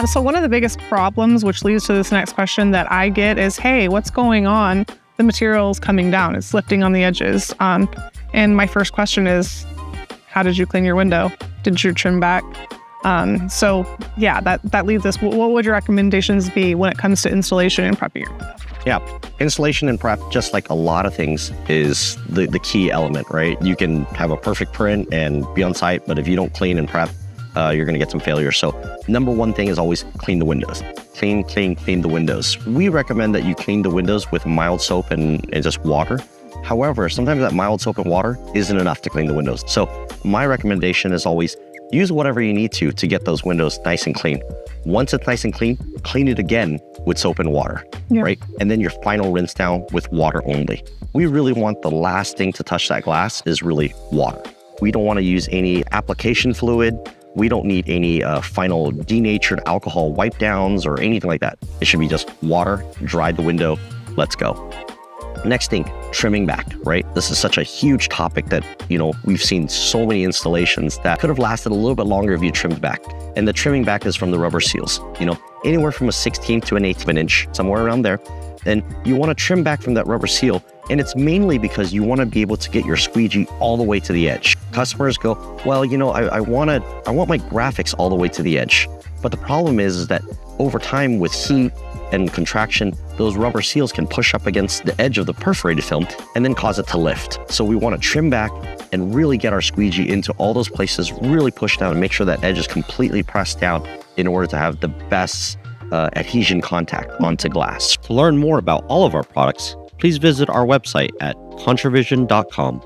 So one of the biggest problems, which leads to this next question that I get is, hey, what's going on? The material's coming down. It's lifting on the edges. And my first question is, how did you clean your window? Did you trim back? So yeah, that leads us. What would your recommendations be when it comes to installation and prepping your window? Yeah, installation and prep, just like a lot of things, is the key element, right? You can have a perfect print and be on site, but if you don't clean and prep, you're going to get some failure. So number one thing is always clean the windows. Clean the windows. We recommend that you clean the windows with mild soap and just water. However, sometimes that mild soap and water isn't enough to clean the windows. So my recommendation is always use whatever you need to get those windows nice and clean. Once it's nice and clean it again with soap and water, right? And then your final rinse down with water only. We really want the last thing to touch that glass is really water. We don't want to use any application fluid. We don't need any final denatured alcohol wipe downs or anything like that. It should be just water, dry the window, let's go. Next thing, trimming back, right? This is such a huge topic that, we've seen so many installations that could have lasted a little bit longer if you trimmed back. And the trimming back is from the rubber seals, anywhere from a 16th to an 1/8 of an inch, somewhere around there. Then you want to trim back from that rubber seal. And it's mainly because you want to be able to get your squeegee all the way to the edge. Customers go, well, I want my graphics all the way to the edge. But the problem is that over time with heat and contraction, those rubber seals can push up against the edge of the perforated film and then cause it to lift. So we want to trim back and really get our squeegee into all those places, really push down and make sure that edge is completely pressed down in order to have the best adhesion contact onto glass. To learn more about all of our products, please visit our website at contravision.com.